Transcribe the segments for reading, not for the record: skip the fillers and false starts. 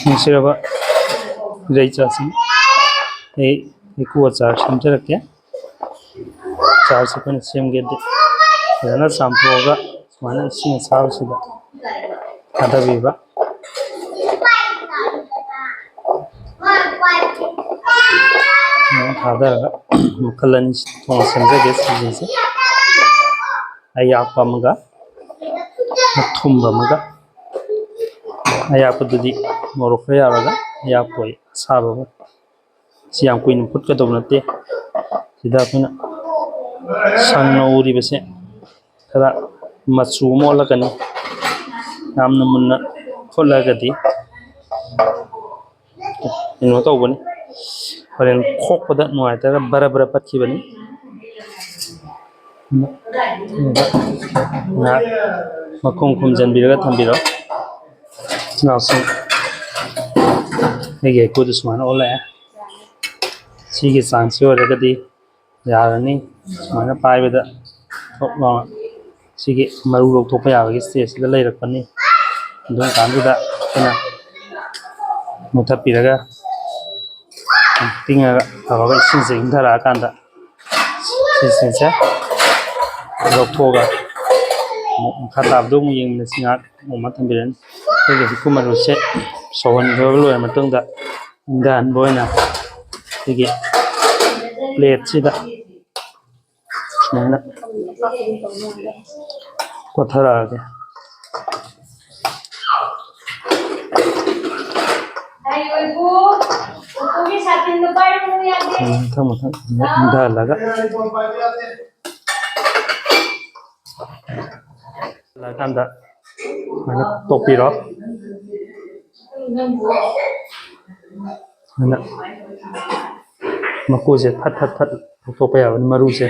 ꯅꯨꯡꯁꯤꯔꯕ ꯏꯔꯩꯆꯥꯁꯤꯡ ꯑꯩ ꯍꯩꯀꯨ ꯑꯆꯥꯔ ꯁꯦꯝꯖꯔꯛꯀꯦ꯫ ꯑꯆꯥꯔꯁꯤ ꯑꯩꯈꯣꯏꯅ ꯁꯦꯝꯒꯦꯗꯤ ꯐꯖꯅ ꯆꯥꯝꯊꯣꯛꯑꯒ ꯁꯨꯃꯥꯏꯅ ꯏꯁꯤꯡ ꯑꯁꯥꯕꯁꯤꯗ ꯊꯥꯗꯕꯤꯕ꯫ ꯊꯥꯗꯔꯒ ꯃꯈꯜ ꯑꯅꯤ ꯊꯣꯛꯅ ꯁꯦꯝꯖꯒꯦ ꯁꯤꯡꯖꯨꯁꯦ꯫ ꯑꯌꯥꯛꯄ ꯑꯃꯒ ꯑꯊꯨꯝꯕ ꯑꯃꯒ꯫ ꯑꯌꯥꯛꯄꯗꯨꯗꯤ ꯃꯣꯔꯣꯛ ꯈꯔ ꯌꯥꯎꯔꯒ ꯑꯌꯥꯛꯄ ꯑꯣꯏ ꯑꯁꯥꯕ ꯑꯃ꯫ ꯁꯤ ꯌꯥꯝ ꯀꯨꯏꯅ ꯐꯨꯠꯀꯗꯧꯕ ꯅꯠꯇꯦ꯫ ꯁꯤꯗ ꯑꯩꯈꯣꯏꯅ ꯁꯪꯅ ꯎꯔꯤꯕꯁꯦ ꯈꯔ ꯃꯆꯨ ꯑꯃ ꯑꯣꯜꯂꯛꯀꯅꯤ꯫ ꯌꯥꯝꯅ ꯃꯨꯟꯅ ꯐꯨꯠꯂꯒꯗꯤ ꯀꯩꯅꯣ ꯇꯧꯕꯅꯤ, ꯍꯣꯔꯦꯟ ꯈꯣꯛꯄꯗ ꯅꯨꯡꯉꯥꯏꯇ꯭ꯔꯒ ꯕꯔ ꯕꯔ ꯄꯠꯈꯤꯕꯅꯤ꯫ ꯉꯥꯏꯍꯥꯛ ꯃꯈꯨꯝ ꯈꯨꯝꯖꯤꯟꯕꯤꯔꯒ ꯊꯝꯕꯤꯔꯣ꯫ ꯏꯆꯤꯜ ꯑꯩꯒꯤ ꯍꯩꯀꯨꯗꯨ ꯁꯨꯃꯥꯏꯅ ꯑꯣꯜꯂꯛꯑꯦ꯫ ꯁꯤꯒꯤ ꯆꯥꯡꯁꯤ ꯑꯣꯏꯔꯒꯗꯤ ꯌꯥꯔꯅꯤ꯫ ꯁꯨꯃꯥꯏꯅ ꯄꯥꯏꯕꯗ ꯊꯣꯛ ꯂꯥꯎꯅ ꯁꯤꯒꯤ ꯃꯔꯨ ꯂꯧꯊꯣꯛꯄ ꯌꯥꯕꯒꯤ ꯁ꯭ꯇꯦꯖꯁꯤꯗ ꯂꯩꯔꯛꯄꯅꯤ꯫ ꯑꯗꯨꯝ ꯀꯥꯟꯗꯨꯗ ꯑꯩꯈꯣꯏꯅ ꯃꯨꯊꯠꯄꯤꯔꯒ ꯇꯤꯡꯉꯒ ꯇꯧꯔꯒ ꯏꯁꯤꯡꯁꯦ ꯏꯪꯊꯔꯛꯑꯀꯥꯟꯗ ꯁꯤꯁꯤꯡꯁꯦ ꯂꯧꯊꯣꯛꯑꯒ ꯃꯈꯥ ꯇꯥꯕꯗꯣ ꯑꯃꯨꯛ ꯌꯦꯡꯃꯤꯟꯅꯁꯤ꯫ ꯉꯥꯏꯍꯥꯛ ꯑꯃ ꯊꯝꯕꯤꯔꯅꯤ꯫ ꯑꯩꯈꯣꯏꯒꯤ ꯍꯩꯀꯨ ꯃꯔꯨꯁꯦ ꯁꯧꯍꯟꯈ꯭ꯔꯕ ꯂꯣꯏꯔ ꯃꯇꯨꯡꯗ ꯏꯪꯊꯍꯟꯕ ꯑꯣꯏꯅ ꯑꯩꯈꯣꯏꯒꯤ ꯄ꯭ꯂꯦꯠꯁꯤꯗ ꯁꯨꯃꯥꯏꯅ ꯀꯣꯊꯔꯛꯑꯒꯦ꯫ ꯃꯊꯪ ꯃꯊꯪ ꯏꯪꯊꯍꯜꯂꯒ ꯀꯥꯟꯗ ꯁꯨꯃꯥꯏꯅ ꯇꯣꯛꯄꯤꯔꯣ꯫ ꯁꯨꯃꯥꯏꯅ ꯃꯀꯨꯁꯦ ꯐꯠ ꯐꯠ ꯐꯠ ꯂꯧꯊꯣꯛꯄ ꯌꯥꯕꯅꯤ ꯃꯔꯨꯁꯦ꯫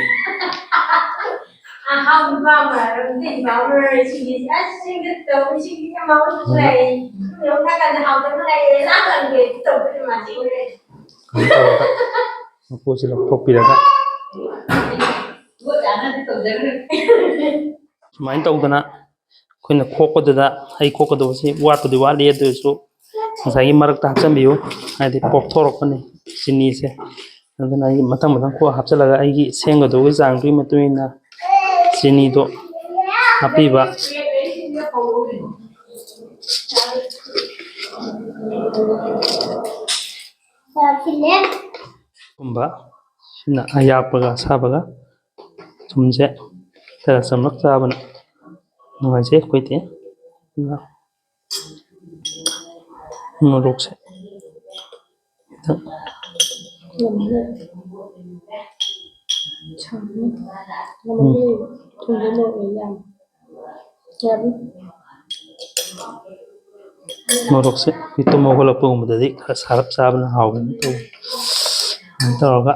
ꯃꯀꯨꯁꯦ ꯂꯧꯊꯣꯛꯄꯤꯔꯒ ꯁꯨꯃꯥꯏꯅ ꯇꯧꯗꯅ ꯑꯩꯈꯣꯏꯅ ꯈꯣꯛꯄꯗꯨꯗ ꯍꯩ ꯈꯣꯛꯀꯗꯧꯕꯁꯤ ꯋꯥꯠꯄꯨꯗꯤ ꯋꯥꯠꯂꯤ, ꯑꯗꯨ ꯑꯣꯏꯔꯁꯨ ꯉꯁꯥꯏꯒꯤ ꯃꯔꯛꯇ ꯍꯥꯞꯆꯤꯟꯕꯤꯌꯨ, ꯍꯥꯏꯗꯤ ꯄꯣꯞꯊꯣꯔꯛꯄꯅꯤ ꯆꯤꯅꯤꯁꯦ꯫ ꯑꯗꯨꯅ ꯑꯩ ꯃꯊꯪ ꯃꯊꯪ ꯍꯥꯞꯆꯤꯜꯂꯒ ꯑꯩꯒꯤ ꯁꯦꯝꯒꯗꯧꯕꯒꯤ ꯆꯥꯡꯗꯨꯒꯤ ꯃꯇꯨꯡ ꯏꯟꯅ ꯆꯤꯅꯤꯗꯣ ꯍꯥꯞꯄꯤꯕ꯫ ꯒꯨꯝꯕ ꯁꯤꯅ ꯑꯌꯥꯛꯄꯒ ꯑꯁꯥꯕꯒ꯫ ꯊꯨꯝꯁꯦ ꯈꯔ ꯆꯝꯂꯞ ꯆꯥꯕꯅ ꯅꯨꯡꯉꯥꯏꯖꯩ ꯑꯩꯈꯣꯏꯗꯤ꯫ ꯃꯣꯔꯣꯛꯁꯦ ꯈꯤꯇꯪ ꯃꯣꯔꯣꯛꯁꯦ ꯑꯩꯈꯣꯏ ꯇꯨꯝ ꯍꯧꯒꯠꯂꯛꯄꯒꯨꯝꯕꯗꯗꯤ ꯈꯔ ꯁꯥꯔꯞ ꯆꯥꯕꯅ ꯍꯥꯎꯕꯅꯤ ꯇꯧꯕ꯫ ꯑꯗꯨꯃꯥꯏꯅ ꯇꯧꯔꯒ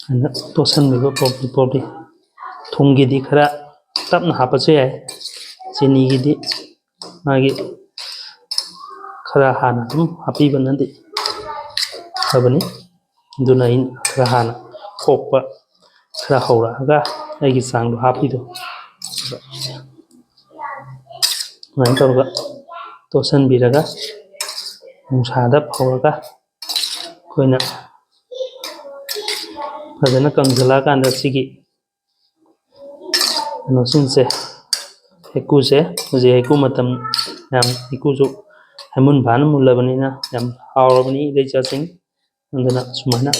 ꯑꯩꯅ ꯇꯣꯠꯁꯤꯟꯕꯤꯕ ꯄꯣꯞꯂꯤ ꯄꯣꯞꯂꯤ꯫ ꯊꯨꯝꯒꯤꯗꯤ ꯈꯔ ꯇꯞꯅ ꯍꯥꯞꯄꯁꯨ ꯌꯥꯏ꯫ ꯆꯤꯅꯤꯒꯤꯗꯤ ꯃꯥꯒꯤ ꯈꯔ ꯍꯥꯟꯅ ꯑꯗꯨꯝ ꯍꯥꯞꯄꯤꯕꯅꯗꯤ ꯐꯕꯅꯤ꯫ ꯑꯗꯨꯅ ꯑꯩꯅ ꯈꯔ ꯍꯥꯟꯅ ꯈꯣꯛꯄ ꯈꯔ ꯍꯧꯔꯛꯑꯒ ꯑꯩꯒꯤ ꯆꯥꯡꯗꯣ ꯍꯥꯞꯄꯤꯗꯣ꯫ ꯑꯗꯨꯃꯥꯏꯅ ꯇꯧꯔꯒ ꯇꯣꯠꯁꯤꯟꯕꯤꯔꯒ ꯅꯨꯡꯁꯥꯗ ꯐꯧꯔꯒ ꯑꯩꯈꯣꯏꯅ ꯐꯖꯅ ꯀꯪꯁꯤꯜꯂꯛꯑꯀꯥꯟꯗ ꯁꯤꯒꯤ ꯀꯩꯅꯣꯁꯤꯡꯁꯦ, ꯍꯩꯀꯨꯁꯦ ꯍꯧꯖꯤꯛ ꯍꯩꯀꯨ ꯃꯇꯝ, ꯌꯥꯝ ꯍꯩꯀꯨꯁꯨ ꯍꯩꯃꯨꯟ ꯐꯥꯅ ꯃꯨꯜꯂꯕꯅꯤꯅ ꯌꯥꯝ ꯍꯥꯎꯔꯕꯅꯤ ꯏꯔꯩꯆꯥꯁꯤꯡ꯫ ꯑꯗꯨꯅ ꯁꯨꯃꯥꯏꯅ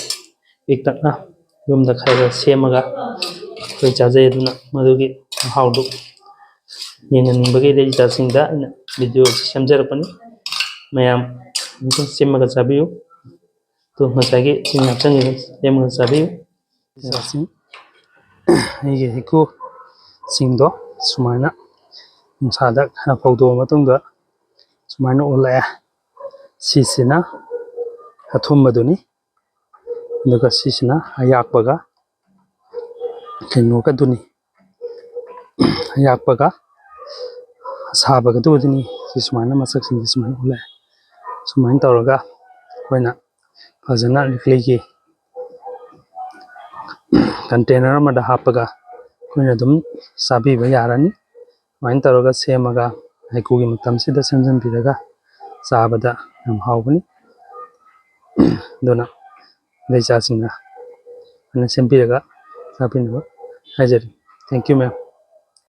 ꯄꯤꯛꯇꯛꯅ ꯌꯨꯝꯗ ꯈꯔ ꯈꯔ ꯁꯦꯝꯃꯒ ꯑꯩꯈꯣꯏ ꯆꯥꯖꯩ꯫ ꯑꯗꯨꯅ ꯃꯗꯨꯒꯤ ꯃꯍꯥꯎꯗꯨ ꯌꯦꯡꯍꯟꯅꯤꯡꯕꯒꯤ ꯏꯔꯩꯆꯥꯁꯤꯡꯗ ꯑꯩꯅ ꯚꯤꯗꯤꯑꯣ ꯁꯦꯝꯖꯔꯛꯄꯅꯤ꯫ ꯃꯌꯥꯝ ꯑꯃꯨꯛꯇꯪ ꯁꯦꯝꯃꯒ ꯆꯥꯕꯤꯌꯨ꯫ ꯑꯗꯨ ꯉꯁꯥꯏꯒꯤ ꯆꯤꯅꯤ ꯍꯥꯞꯆꯟꯕꯤꯕ ꯁꯦꯝꯃꯒ ꯆꯥꯕꯤꯌꯨ꯫ ꯏꯔꯩꯆꯥꯁꯤꯡ ꯑꯩꯒꯤ ꯍꯩꯀꯨꯁꯤꯡꯗꯣ ꯁꯨꯃꯥꯏꯅ ꯅꯨꯡꯁꯥꯗ ꯈꯔ ꯐꯧꯗꯣꯛꯑ ꯃꯇꯨꯡꯗ ꯁꯨꯃꯥꯏꯅ ꯑꯣꯜꯂꯛꯑꯦ꯫ ꯁꯤꯁꯤꯅ ꯑꯊꯨꯝꯕꯗꯨꯅꯤ, ꯑꯗꯨꯒ ꯁꯤꯁꯤꯅ ꯑꯌꯥꯛꯄꯒ ꯀꯩꯅꯣꯒꯗꯨꯅꯤ, ꯑꯌꯥꯛꯄꯒ ꯑꯁꯥꯕꯒꯗꯨꯅꯤ꯫ ꯁꯤ ꯁꯨꯃꯥꯏꯅ ꯃꯁꯛꯁꯤꯡꯁꯦ ꯁꯨꯃꯥꯏꯅ ꯑꯣꯜꯂꯛꯑꯦ꯫ ꯁꯨꯃꯥꯏꯅ ꯇꯧꯔꯒ ꯑꯩꯈꯣꯏꯅ ꯐꯖꯅ ꯂꯤꯛꯂꯤꯒꯤ ꯀꯟꯇꯦꯅꯔ ꯑꯃꯗ ꯍꯥꯞꯄꯒ ꯑꯩꯈꯣꯏꯅ ꯑꯗꯨꯝ ꯆꯥꯕꯤꯕ ꯌꯥꯔꯅꯤ꯫ ꯑꯗꯨꯃꯥꯏꯅ ꯇꯧꯔꯒ ꯁꯦꯝꯃꯒ ꯍꯩꯀꯨꯒꯤ ꯃꯇꯝꯁꯤꯗ ꯁꯦꯝꯖꯤꯟꯕꯤꯔꯒ ꯆꯥꯕꯗ ꯌꯥꯝ ꯍꯥꯎꯕꯅꯤ ꯑꯗꯨꯅ ꯏꯆꯥꯁꯤꯡꯅ ꯑꯩꯅ ꯁꯦꯝꯕꯤꯔꯒ ꯆꯥꯕꯤꯅꯕ ꯍꯥꯏꯖꯔꯤ ꯊꯦꯡꯛ ꯌꯨ ꯃꯦꯝ